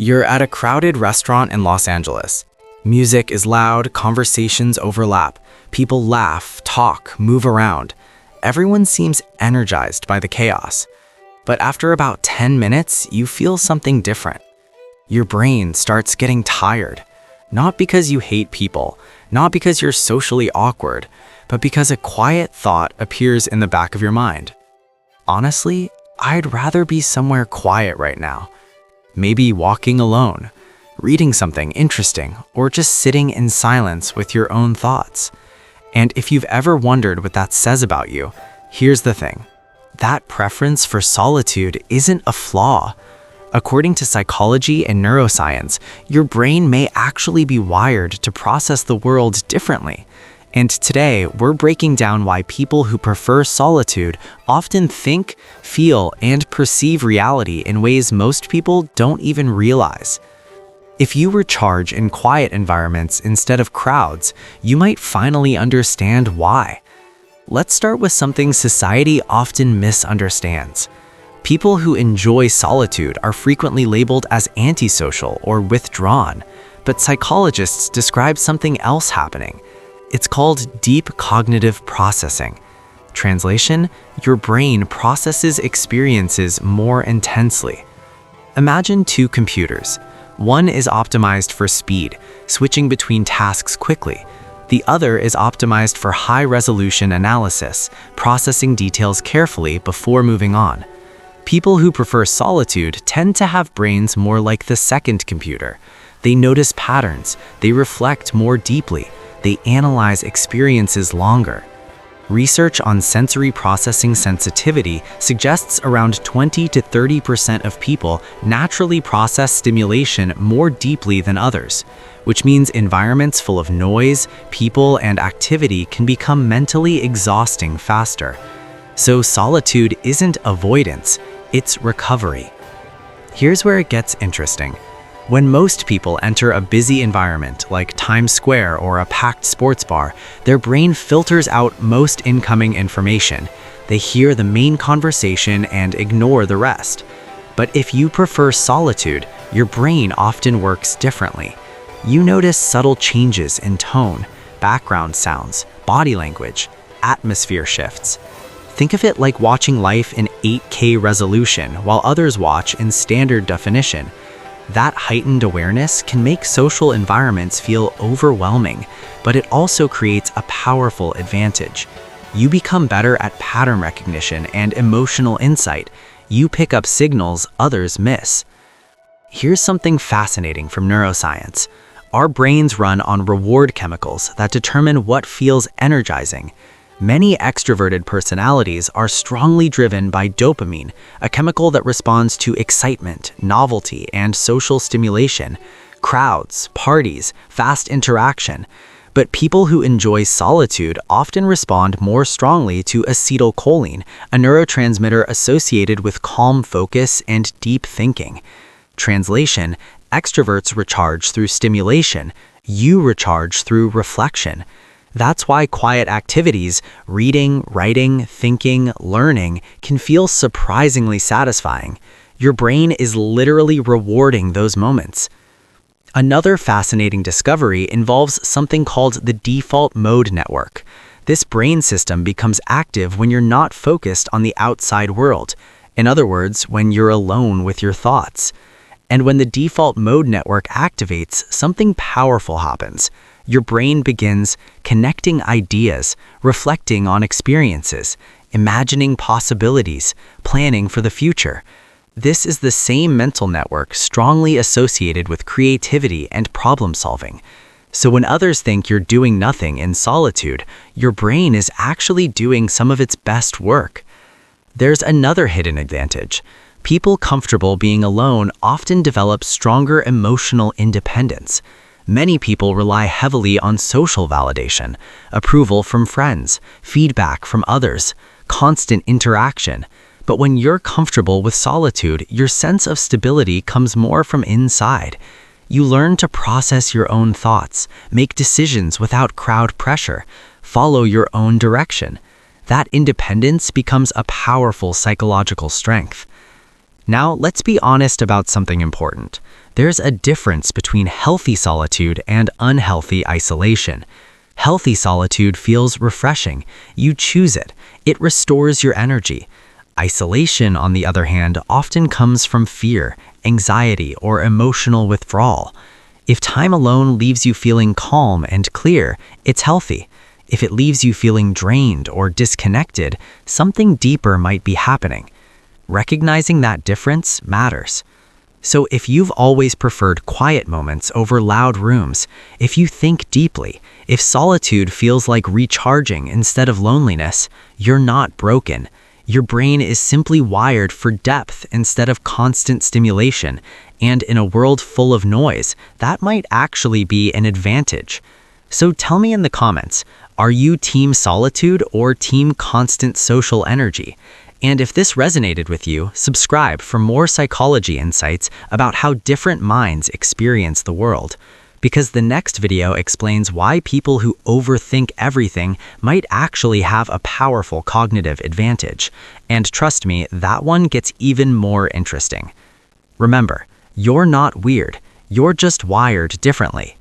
You're at a crowded restaurant in Los Angeles. Music is loud, conversations overlap. People laugh, talk, move around. Everyone seems energized by the chaos. But after about 10 minutes, you feel something different. Your brain starts getting tired. Not because you hate people, not because you're socially awkward, but because a quiet thought appears in the back of your mind. Honestly, I'd rather be somewhere quiet right now. Maybe walking alone, reading something interesting, or just sitting in silence with your own thoughts. And if you've ever wondered what that says about you, here's the thing. That preference for solitude isn't a flaw. According to psychology and neuroscience, your brain may actually be wired to process the world differently. And today, we're breaking down why people who prefer solitude often think, feel, and perceive reality in ways most people don't even realize. If you recharge in quiet environments instead of crowds, you might finally understand why. Let's start with something society often misunderstands. People who enjoy solitude are frequently labeled as antisocial or withdrawn, but psychologists describe something else happening. It's called deep cognitive processing. Translation: your brain processes experiences more intensely. Imagine two computers. One is optimized for speed, switching between tasks quickly. The other is optimized for high-resolution analysis, processing details carefully before moving on. People who prefer solitude tend to have brains more like the second computer. They notice patterns, they reflect more deeply, they analyze experiences longer. Research on sensory processing sensitivity suggests around 20 to 30% of people naturally process stimulation more deeply than others, which means environments full of noise, people, and activity can become mentally exhausting faster. So solitude isn't avoidance, it's recovery. Here's where it gets interesting. When most people enter a busy environment like Times Square or a packed sports bar, their brain filters out most incoming information. They hear the main conversation and ignore the rest. But if you prefer solitude, your brain often works differently. You notice subtle changes in tone, background sounds, body language, atmosphere shifts. Think of it like watching life in 8K resolution while others watch in standard definition. That heightened awareness can make social environments feel overwhelming, but it also creates a powerful advantage. You become better at pattern recognition and emotional insight. You pick up signals others miss. Here's something fascinating from neuroscience. Our brains run on reward chemicals that determine what feels energizing. Many extroverted personalities are strongly driven by dopamine, a chemical that responds to excitement, novelty, and social stimulation, crowds, parties, fast interaction. But people who enjoy solitude often respond more strongly to acetylcholine, a neurotransmitter associated with calm focus and deep thinking. Translation: extroverts recharge through stimulation, you recharge through reflection. That's why quiet activities, reading, writing, thinking, learning, can feel surprisingly satisfying. Your brain is literally rewarding those moments. Another fascinating discovery involves something called the default mode network. This brain system becomes active when you're not focused on the outside world. In other words, when you're alone with your thoughts. And when the default mode network activates, something powerful happens. Your brain begins connecting ideas, reflecting on experiences, imagining possibilities, planning for the future. This is the same mental network strongly associated with creativity and problem solving. So when others think you're doing nothing in solitude, your brain is actually doing some of its best work. There's another hidden advantage. People comfortable being alone often develop stronger emotional independence. Many people rely heavily on social validation, approval from friends, feedback from others, constant interaction. But when you're comfortable with solitude, your sense of stability comes more from inside. You learn to process your own thoughts, make decisions without crowd pressure, follow your own direction. That independence becomes a powerful psychological strength. Now, let's be honest about something important. There's a difference between healthy solitude and unhealthy isolation. Healthy solitude feels refreshing. You choose it. It restores your energy. Isolation, on the other hand, often comes from fear, anxiety, or emotional withdrawal. If time alone leaves you feeling calm and clear, it's healthy. If it leaves you feeling drained or disconnected, something deeper might be happening. Recognizing that difference matters. So if you've always preferred quiet moments over loud rooms, if you think deeply, if solitude feels like recharging instead of loneliness, you're not broken. Your brain is simply wired for depth instead of constant stimulation, and in a world full of noise, that might actually be an advantage. So tell me in the comments, are you team solitude or team constant social energy? And if this resonated with you, subscribe for more psychology insights about how different minds experience the world. Because the next video explains why people who overthink everything might actually have a powerful cognitive advantage. And trust me, that one gets even more interesting. Remember, you're not weird, you're just wired differently.